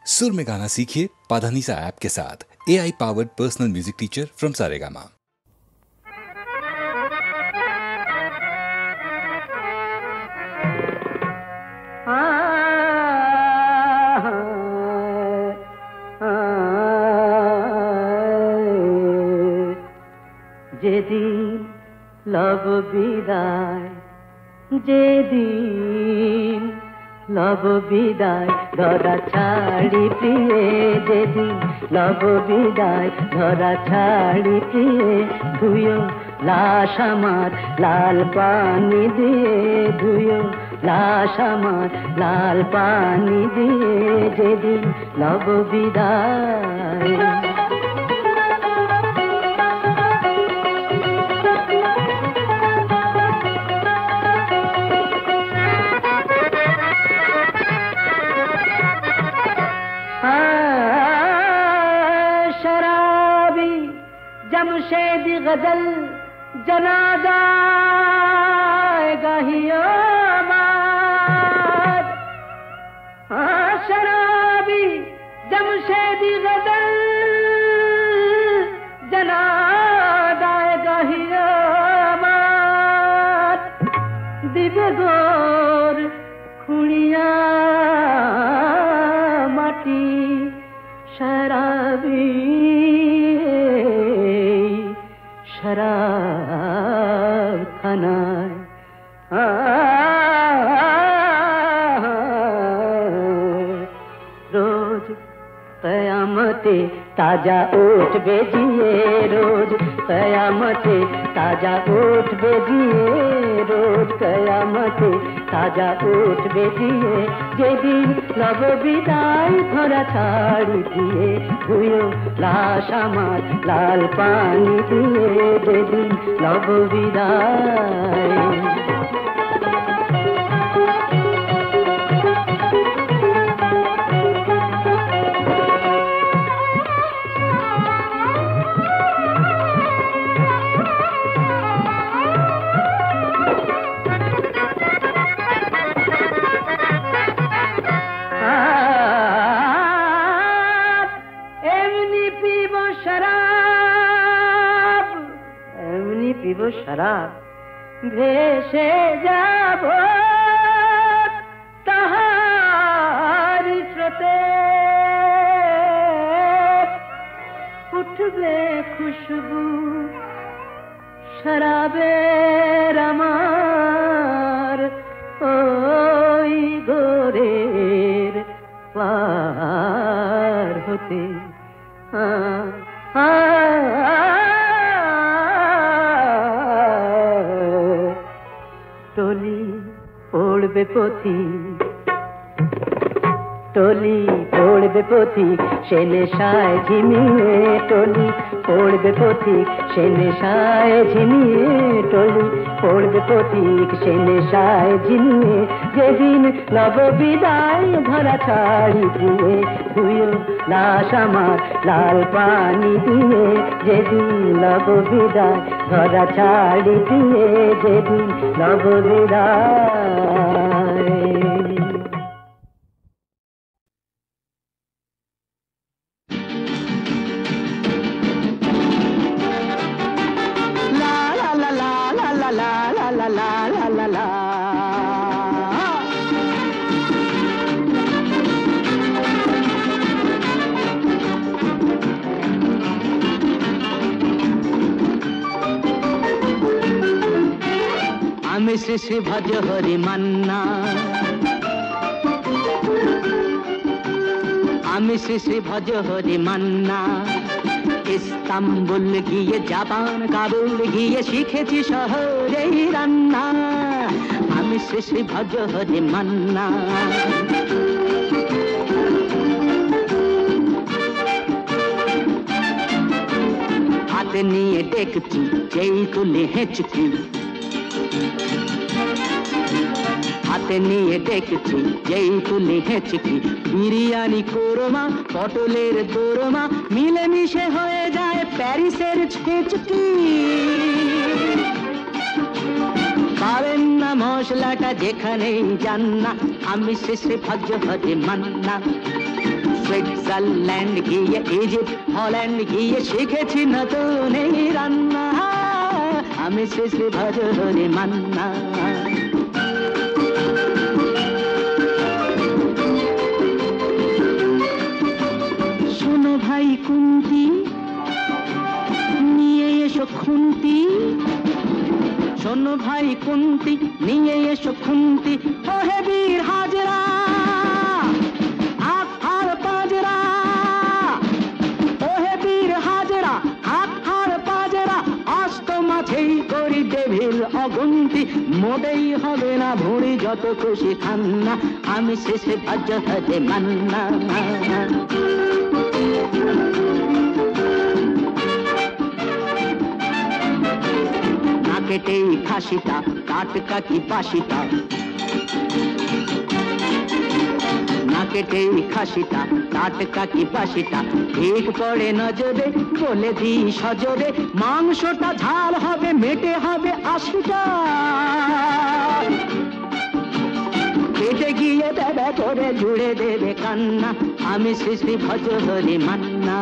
सुर में गाना सीखिए पाधानीसा ऐप के साथ। AI powered personal music teacher from Saregama. যেদিন লব বিদায়, যেদিন লব বিদায় ধরা ছাড়ি প্রিয়ে, যেদিন লব বিদায় ধরা ছাড়ি প্রিয়ে, ধুয়ো লাশ আমার লাল পানি দিয়ে, ধুয়ো লাশ আমার লাল পানি দিয়ে, যেদিন লব বিদায়। जमशेदी गजल जनादा गाहियो माद, शराबी जमशेदी गजल जनादा गाहियो माद, दिबे गोर खुड़िया माटी शराबी शराब खानाয় रोज कयामते ताजा ओठ बेजिए, रोज कयामते ताजा ओठ बेजिए, रोज कयामते ताजा ओठ बेजिए, যেদিন লব বিদায় ধরা ছাড়ি দিয়ে, ধুয়ো লাশ আমার লাল পানি দিয়ে, যেদিন লব বিদায়। शराब ভেসে যাব তাহার স্রোতে, উঠবে খুশবু শরাবের আমার ওই গোরের পার হতে। टोली पड़बे पथी, टोली पड़बे पथी से नेशाय झिमिए, टोली पड़बे पथी से नेशाय झिमिए, टोली पड़बे पथी से नेशाय झिमिए, যেদিন লব বিদায় ধরা ছাড়ি দিয়ে, ধুয়ো লাশ আমার লাল পানি দিয়ে, যেদিন লব বিদায় ধরা ছাড়ি দিয়ে, যেদিন লব বিদায়। আমি শ্রী শ্রী ভজ হরি মান্না, আমি শ্রী শ্রী ভজ হরি মান্না, ইস্তাম্বুল গিয়ে জাপান কাবুল গিয়ে শিখেছি শহরেই রান্না, আমি শ্রী শ্রী ভজ হরি মান্না। হাতে নিয়ে দেখছি যেই তুলে হেঁচকি, হাতে নিয়ে দেখছি যেই তুলে হেঁচকি, বিরিয়ানি কোরমা পটলের দোরমা মিলেমিশে হয়ে যায় প্যারিসের ছেচকি। পাবেন না মশলাটা যেখানেই যান না, আমি শ্রী শ্রী ভজ হরি মান্না, সুইজারল্যান্ড গিয়ে ইজিপ্ট হল্যান্ড গিয়ে শিখেছি নতুন এই রান্না আমি শ্রী শ্রী ভজ হরি মান্না শোনো ভাই কুন্তি নিয়ে এসো খুন্তি শোনো ভাই কুন্তি নিয়ে এসো খুন্তি ও হে বীর হাজরা হাত হার পাজরা ও হে বীর হাজরা হাত হার পাজরা অস্ত মাঝেই করি দেবীর অগুন্তি মোটেই হবে না ভুঁড়ি যত খুশি খান্না আমি শেষে ভজ হতে মান্না কেটে খাসিটা টাটকা কি বাসিটা না কেটে খাসিটা টাটকা কি বাসিটা ঠিক পড়ে নজরে বলে দি সজরে মাংসটা ঝাল হবে মেটে হবে 80টা কেটে গিয়ে দেবে করে জুড়ে দেবে কান্না আমি শ্রী শ্রী ভজ হরি মান্না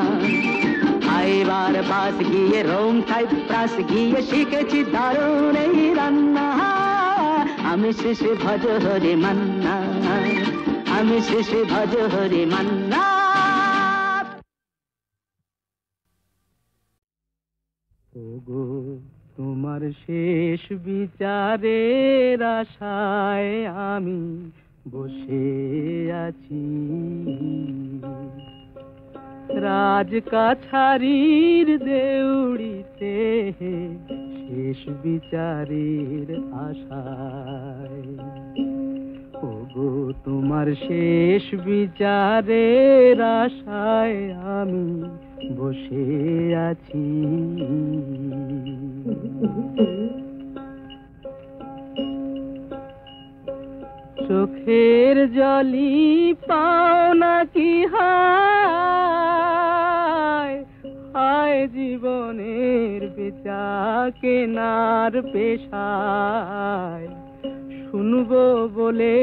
এবার বাস গিয়ে রোম সাইপ্রাস গিয়ে শিখেছি দারুণ এই রান্না আমি শ্রী শ্রী ভজ হরি মান্না আমি শ্রী শ্রী ভজ হরি মান্না ওগো তোমার শেষ বিচারের আশায় আমি বসে আছি রাজকাছারির দেউড়িতে শেষ বিচারের আশায় ওগো তোমার শেষ বিচারের আশায় আমি বসে আছি চোখের জলি পাও নাকি হায় হায় জীবনের বেচা কেনার পেশায় শুনবো বলে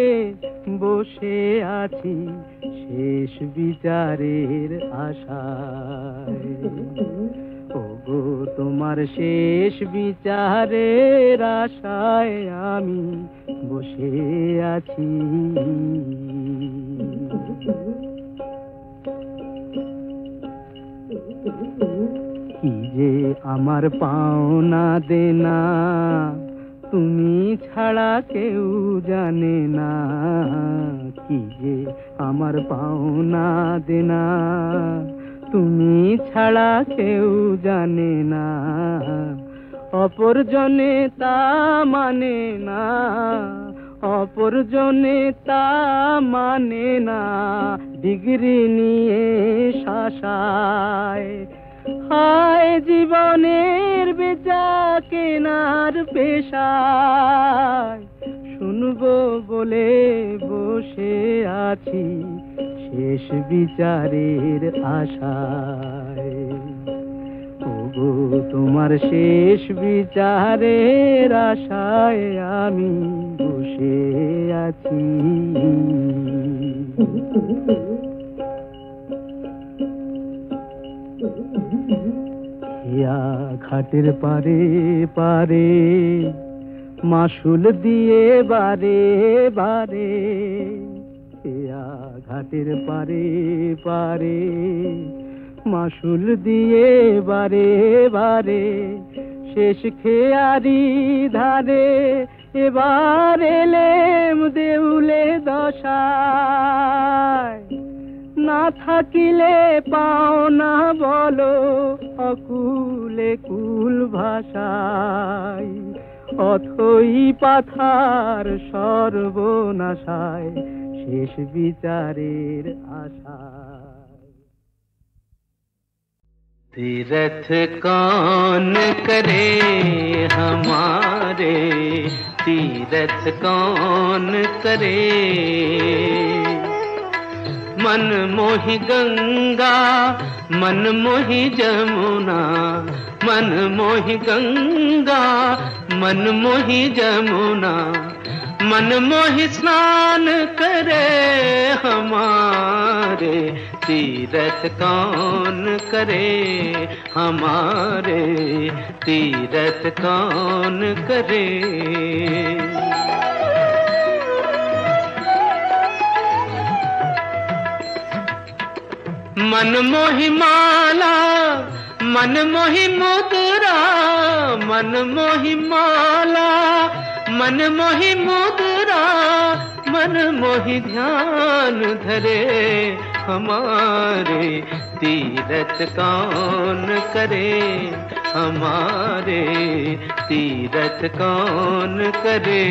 বসে আছি শেষ বিচারের আশায় ওগো তোমার শেষ বিচারের আশায় আমি বসে আছি কি যে আমার পাওনা দেনা তুমি ছাড়া কেউ জানে না কি যে আমার পাওনা দেনা তুমি ছাড়া কেউ জানে না অপরজনে তা মানে না অপরজনে তা মানে না ডিগ্রি নিয়ে শাসায় হায় জীবনের বেচা কেনার পেশায় শুনবো বলে বসে আছি শেষ বিচারের আশায় ওগো তোমার শেষ বিচারের আশায় আমি বসে আছি ঘাটের পারে পারে মাসুল দিয়ে বারে বারে ঘাটের পারে পারে মাসুল দিয়ে বারে বারে শেষ খেয়ারি ধারে এবার এলেম দেউলে দশায় না থাকিলে পাও না বলো অকুলে কুল ভাষায় অথই পাথার সর্বনাশায় শেষ বিচারের আশায় तीरथ कौन करे हमारे तीरथ कौन करे मन मोहि गंगा मन मोहि जमुना मन मोहि गंगा मन मोहि जमुना मनमोही स्नान करे हमारे, तीरथ कौन करे हमारे, तीरथ कौन करे। मनमोही माला मनमोही मुद्रा, मनमोही माला मनमोही मुद्रा, मनमोही ध्यान धरे हमारे, तीरथ कौन करे हमारे, तीरथ कौन करे।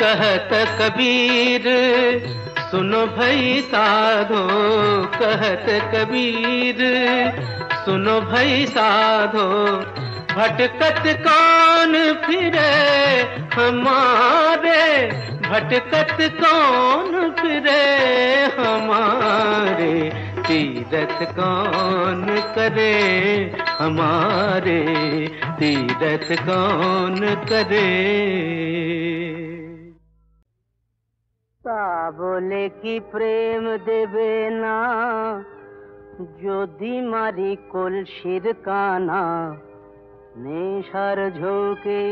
कहत कबीर सुनो भई साधो, कहत कबीर सुनो भई साधो, भटकत कौन फिरे हमारे, भटकत कौन फिरे हमारे, तीरथ कौन करे हमारे, तीरथ कौन करे। তা বলে কি প্রেম দেবে না যদি মারি কলসির কানা নেশার ঝোঁকে,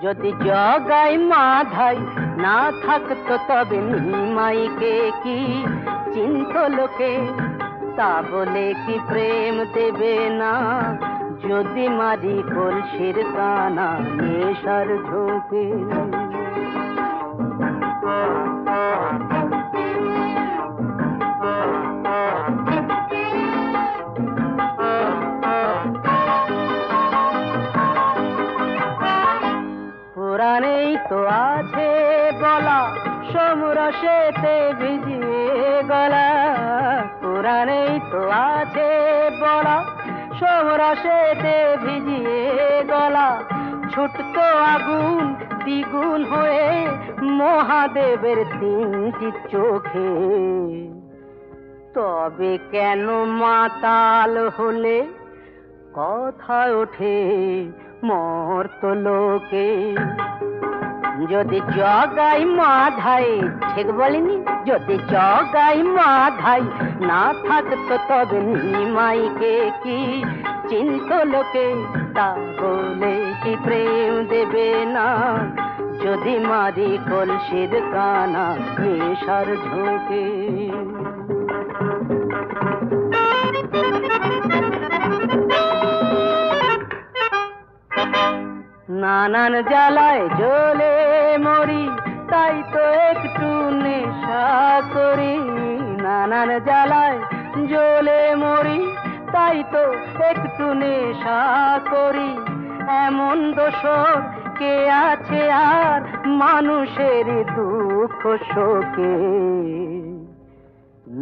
যদি জগাই মাধাই না থাকতো তবে নিমাইকে কি চিন্ত লোকে। তা বলে কি প্রেম দেবে না যদি মারি কলসির কানা নেশার ঝোঁকে। পুরাণেই তো আছে বলা সমরসেতে ভিজিয়ে গলা, পুরাণেই তো আছে বলা সমরসেতে ভিজিয়ে গলা, ছুটতো আগুন দ্বিগুণ হয়ে মহাদেবের তিনটি চোখে। তবে কেন মাতাল হলে কথা ওঠে মর্তলোকে। যদি জগাই মাধাই, ঠিক বলিনি, যদি জগাই মাধাই না থাকতো তবে নিমাইকে কি চিন্ত লোকে। তা বলে কি প্রেম দেবে না যদি মারি কলসির কানা নেশার ঝোঁকে। নানান জ্বালায় জ্বলে মরি তাই তো একটু নেশা করি, নানান জ্বালায় জ্বলে মরি তাই তো একটু নেশা করি। এমন দোষর কে আছে আর মানুষের দুঃখ শোকে।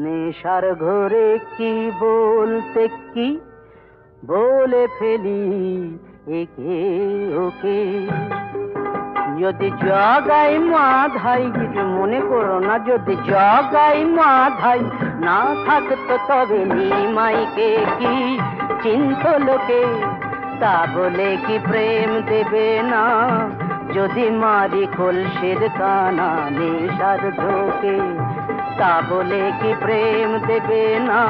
নেশার ঘরে কি বলতে কি বলে ফেলি একে ওকে। যদি জগাই মাধাই, কিছু মনে করো না, যদি জগাই মাধাই না থাকতো তবে নিমাইকে কি চিন্ত লোকে। তা বলে কি প্রেম দেবে না যদি মারি কলসির কানা নেশার ঝোঁকে। তা বলে কি প্রেম দেবে না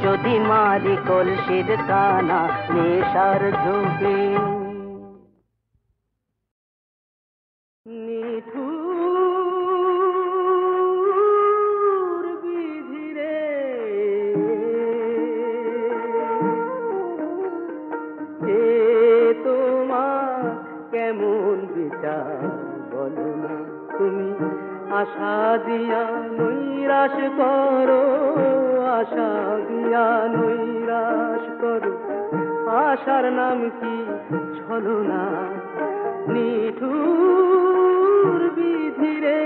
যদি মারি কলসির কানা নেশার ঝোঁকে। নিঠুর বিধিরে কে তোমার কেমন বিচার বলো না তুমি। আশা দিয়া নৈরাশ করো, আশা দিয়া নৈরাশ করো, আশার নাম কি ছলনা। নিঠুর বিধিরে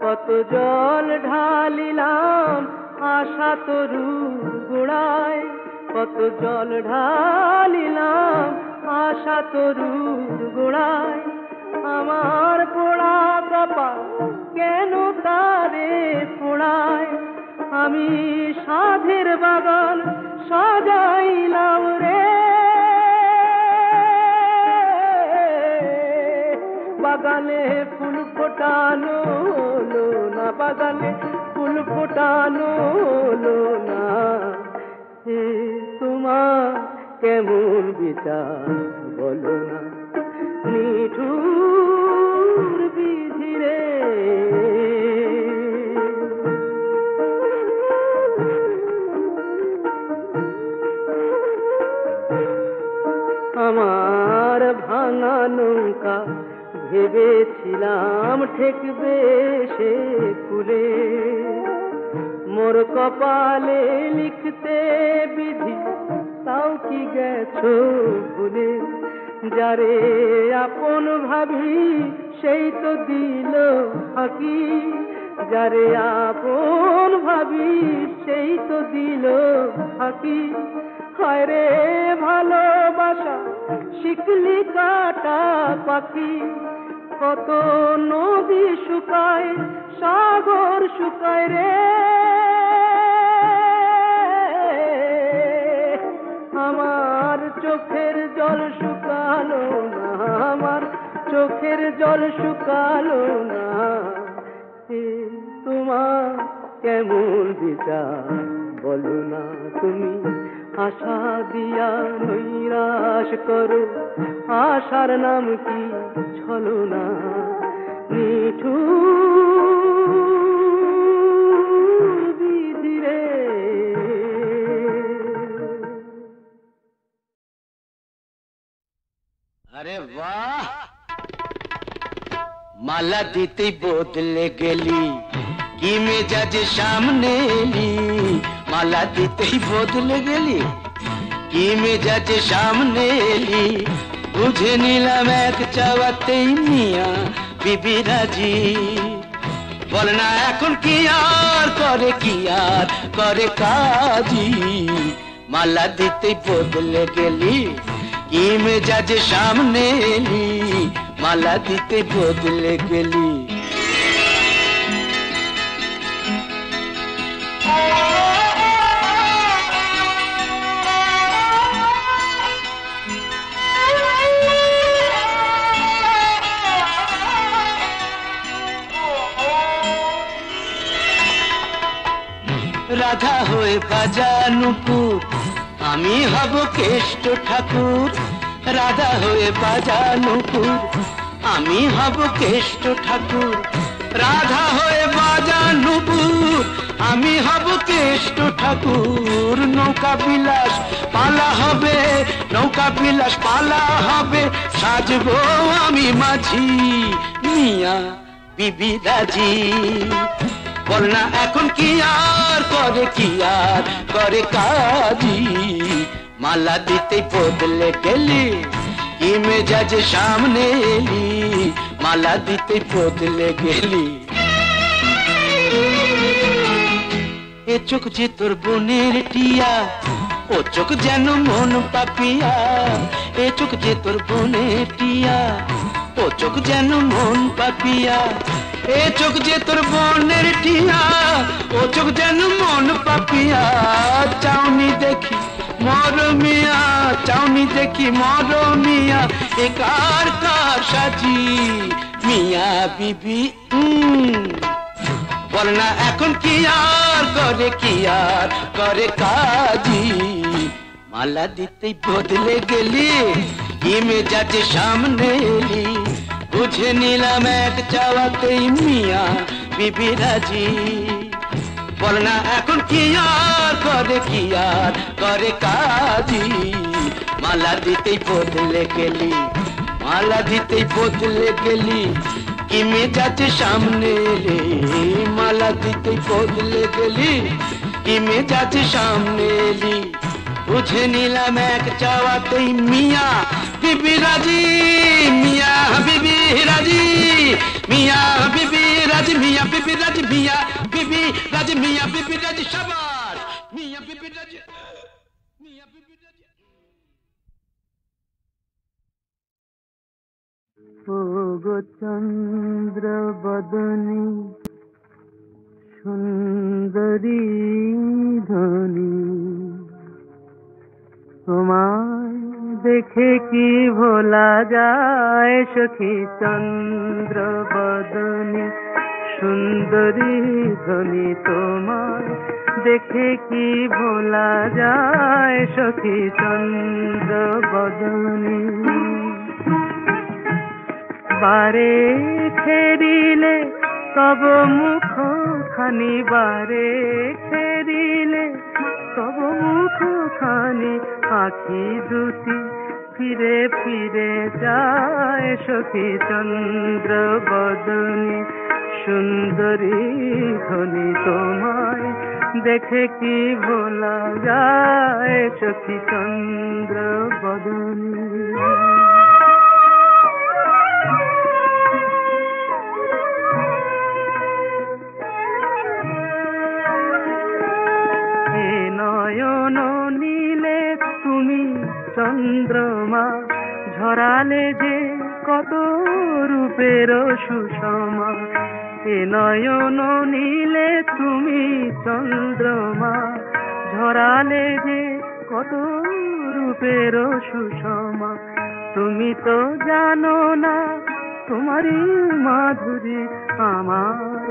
কত জল ঢালিলাম আশা তরু গোড়ায়, কত জল ঢালিলাম আশা তরুর গোড়ায়, আমার পোড়া কপাল কেন তারে পোড়ায়, আমি সাধের বাগান সাজাইলাম রে, বাগানে ফুল ফোটানো হলো না, বাগানে ফুল ফোটানো হলো না, হে তোমার কেমন বিচার বলো না, নিঠুর বিধি রে। আমার ভাঙা নৌকা ভেবেছিলাম ঠেকবে সে কুলে, মোর কপালে লিখতে বিধি তাও কি গেছো ভুলে, যারে আপন ভাবি সেই তো দিল ফাঁকি, যারে আপন ভাবি সেই তো দিল ফাঁকি, হায় রে ভালোবাসা শিকলি কাটা পাখি, কত নদী শুকায় সাগর শুকায় রে, আমার চোখের জল শুকালো না, আমার চোখের জল শুকালো না, তোমার কেমন বিচার বলো না, তুমি আশা দিয়া নৈরাশ করো, আশার নাম কি ছলনা, নিঠুর বিধি রে। আরে বাহ, মালা দিতেই বদলে গেলি, কি মেজাজ সামনে এলি, মালা দিতেই বদলে গেলি, কি মেজাজ সামনে এলি, বুঝে নিলাম এক চাওয়াতেই মিয়া বিবি রাজি, বল না এখন কি আর করে, কি আর করে কাজী, মালা দিতেই বদলে গেলি, কি মেজাজ সামনে এলি, মালা দিতে বদলে গেলি। রাধা হয়ে বাজা নুপুর, আমি হব কেষ্ট ঠাকুর, রাধা হয়ে বাজা নুপুর, আমি হব কেষ্ট ঠাকুর, রাধা হয়ে বাজা নুপুর, আমি হব কেষ্ট ঠাকুর, নৌকা বিলাস পালা হবে, নৌকা বিলাস পালা হবে, সাজবো আমি মাঝি মিয়া বিবি রাজি, বল না এখন কি আর করে, কি আর করে কাজী, মালা দিতেই বদলে গেলি, কি মেজাজ সামনে এলি, মালা দিতেই বদলে গেলি। এ চোখ যে তোর বোনের টিয়া, ও চোখ যেন মন পাপিয়া, এ চোখ যে তোর বোনের টিয়া, ও চোখ যেন মন পাপিয়া, এ চোখ যে তোর বোনের টিয়া, ও চোখ যেন মন পাপিয়া, চাউনি দেখি মর মিয়া, চাউনি দেখি মর মিয়া, এ কার কার সাজি মিয়া বিবি, বল না এখন কি আর করে, কি আর করে কাজী, মালা দিতেই বদলে গেলি, কি মেজাজ সামনে এলি, বুঝে নিলাম এক চাওয়াতেই মিয়া বিবি রাজি, বল না এখন কি আর করে, কি আর করে কাজী, মালা দিতেই বদলে গেলি, মালা দিতেই বদলে গেলি, কি মেজাজ সামনে এলি, মালা দিতেই বদলে গেলি, কি মেজাজ সামনে এলি, বুঝে নিলাম এক চাওয়াতেই মিয়া বিবি রাজি, মিয়া বিবি রাজি, মিয়া বিবি রাজি, মিয়া বিবি রাজি, মিয়া বিবি রাজি, মিয়া বিবি রাজি, শাবাশ মিয়া বিবি রাজি, মিয়া ও গো চন্দ্র বদনী সুন্দরী ধনী, তোমায় দেখে কি ভোলা যায় সখী চন্দ্র বদনী সুন্দরী ধনী, তোমায় দেখে কি ভোলা যায় সখী চন্দ্র বদনী। বারে ফেরিলে তব মুখ খানি, বারে ফেরিলে তব মুখ খানি, আখি দুটি ফিরে ফিরে যায় সখী চন্দ্র বদনী সুন্দরী ধনী, তোমায় দেখে কি ভোলা যায় সখী চন্দ্র বদনী। নয়ন নীলে তুমি চন্দ্রমা, ঝরালে যে কত রূপের সুষমা। এ নয়ন নীলে তুমি চন্দ্রমা, ঝরালে যে কত রূপের সুষমা। তুমি তো জানো না তোমারই মাধুরী আমার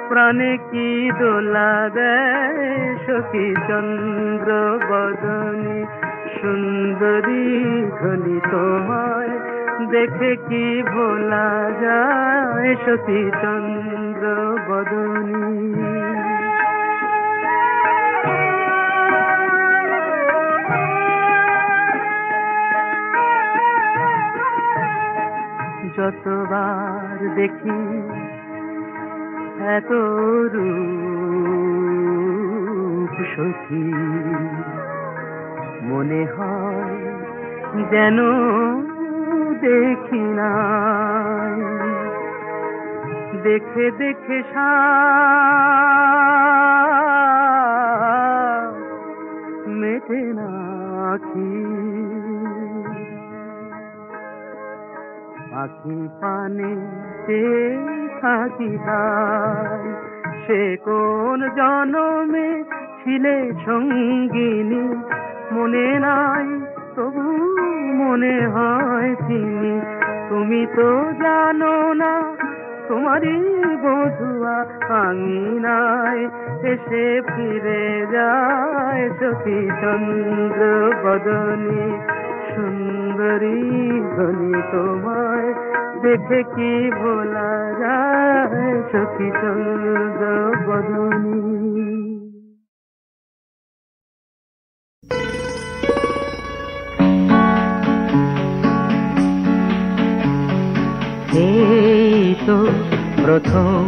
প্রাণে কি দোলা দেয় সখী চন্দ্র বদনী সুন্দরী ধনী, তোমায় দেখে কি ভোলা যায় সখী চন্দ্র বদনী। যতবার দেখি এত রূপ সখী, মনে হয় যেন দেখি নাই। দেখে দেখে মেটে না আখি, আখি পানে থাকি তাই। সে কোন জনমে ছিলে সঙ্গিনী, মনে নাই তবু মনে হয় তিনি। তুমি তো জানো না তোমারই বধুয়া আঙিনায় এসে ফিরে যায় সখী চন্দ্র বদনী সুন্দরী ধনী, তোমায় দেখে কি ভোলা যায় সখী চন্দ্র বদনী। এই তো প্রথম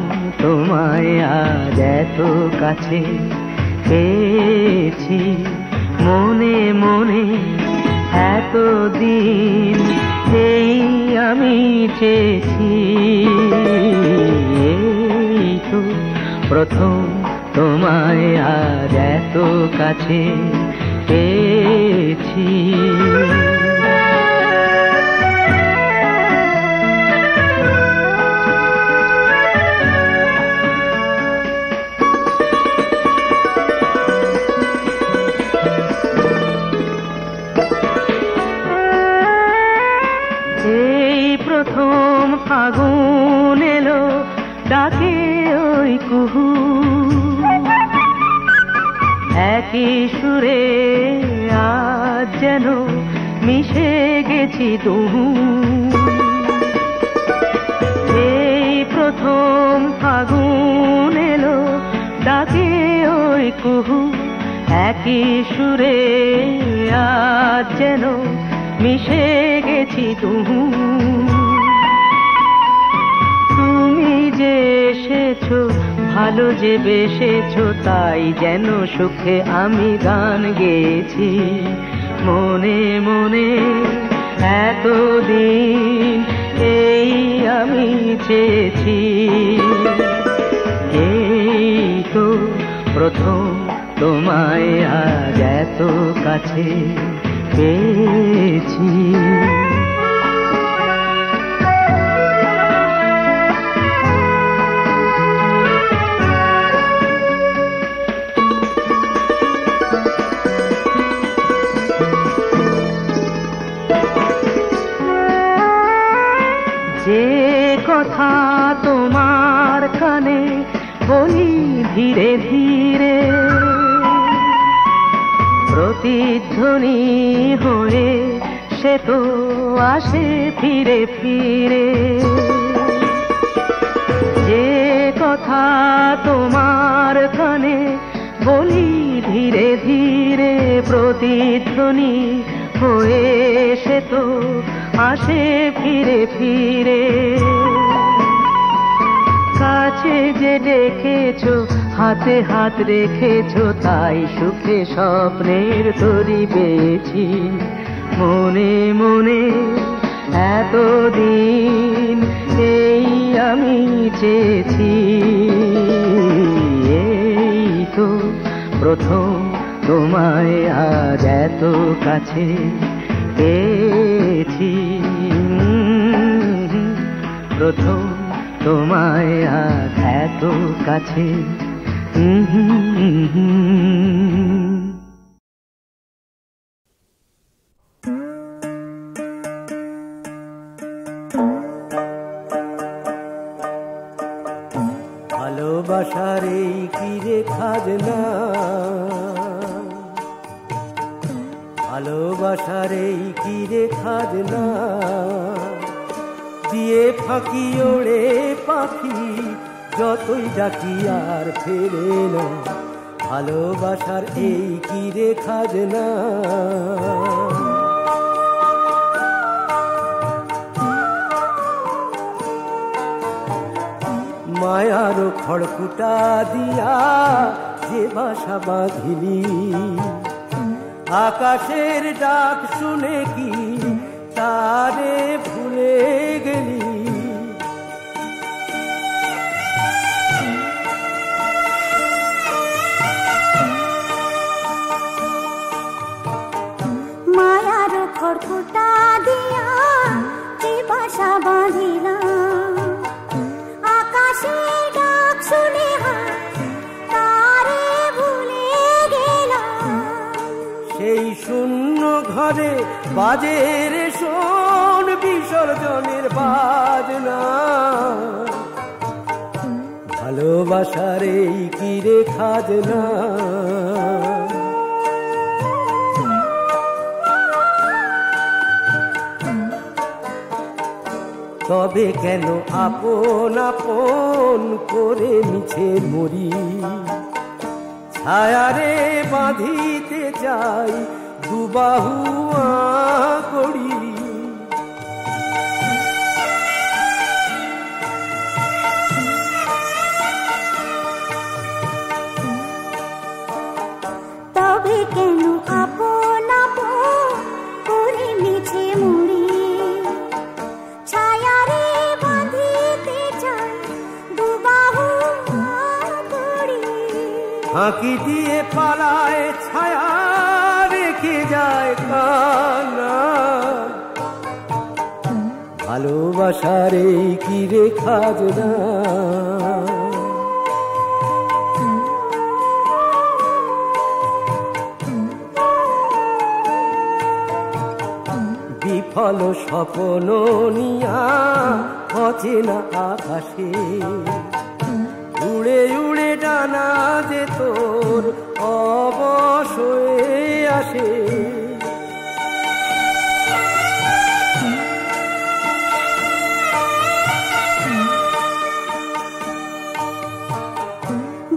তোমায় আজ এত কাছে পেয়েছি, মনে মনে এতদিন এই আমি চেয়েছি। এই তো প্রথম তোমায় আজ এত কাছে পেয়েছি। প্রথম ফাগুন এলো ডাকে ওই কুহু, একই সুরে আজ যেন মিশে গেছি দুহু। এই প্রথম ফাগুন এলো ডাকে ওই কুহু, একই সুরে আজ যেন মিশে গেছি তুহু। তুমি যে এসেছো ভালো যে বেসেছো, তাই যেন সুখে আমি গান গেয়েছি মনে মনে এতদিন এই আমি চেয়েছি। এই তো প্রথম তোমায় আজ এত কাছে পেয়েছি। যে কথা তোমার কানে বলি ধীরে ধীরে, প্রতিধ্বনি হয়ে সে তো আসে ফিরে ফিরে। যে কথা তোমার কানে বলি ধীরে ধীরে, প্রতিধ্বনি হয়ে সে তো আসে ফিরে ফিরে। কাছে যে ডেকেছো, হাতে হাত রেখেছো, তাই সুখে স্বপ্নের তরি পেয়েছি। মনে মনে এতদিন এই আমি চেয়েছি। এই তো প্রথম তোমায় আজ এত কাছে পেয়েছি। প্রথম তোমায় আজ এত কাছে। ভালোবাসার এই কি রে খাজনা, ভালোবাসার এই কি রে খাজনা, দিয়ে ফাঁকি ওড়ে পাখি যতই ডাকি আর ফেরে না। ভালোবাসার এই কি রে খাজনা। মায়ার খড়কুটা দিয়া যে বাসা বাঁধিলি, আকাশের ডাক শুনে কি তারে ভুলে গেলি। মায়ার খড়কুটা দিয়া যে বাসা বাঁধিলাম, আকাশের ডাক শুনে তারে ভুলে গেলাম। সেই শূন্য ঘরে বাজে রে শোন বিসর্জনের বাজনা। ভালোবাসার এই কি রে খাজনা। তবে কেন আপন আপন করে মিছে মরি, ছায়ারে বাঁধিতে চাই দুবাহু করি। তবে কেন আপন আপন করে মিছে মরি, ছায়ারে বাঁধিতে চাই দুবাহু করি। ফাঁকি দিয়ে পালায় ছায়া রেখে যায় কান্না। ভালোবাসার এই কি রে খাজনা। বিফল স্বপ্ন নিয়া অচেনা আকাশে, উড়ে উড়ে ডানা যে তোর অবশয়ে আসে।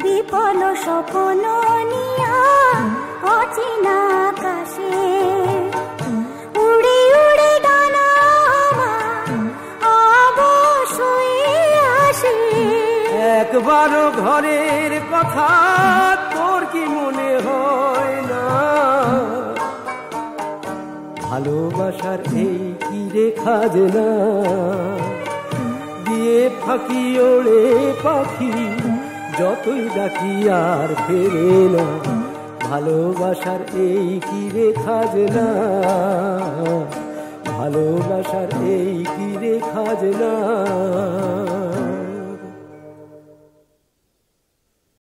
বিফল স্বপ্ন নিয়া অচেনা আকাশে, উড়ে উড়ে ডানা অবশয়ে আসে। একবারও ঘরের কথা তোর কি মনে হয় না। ভালোবাসার এই কি রে খাজনা। দিয়ে ফাঁকি ওড়ে পাখি যতই ডাকি আর ফেরে না। ভালোবাসার এই কি রে খাজনা, ভালোবাসার এই কি রে খাজনা।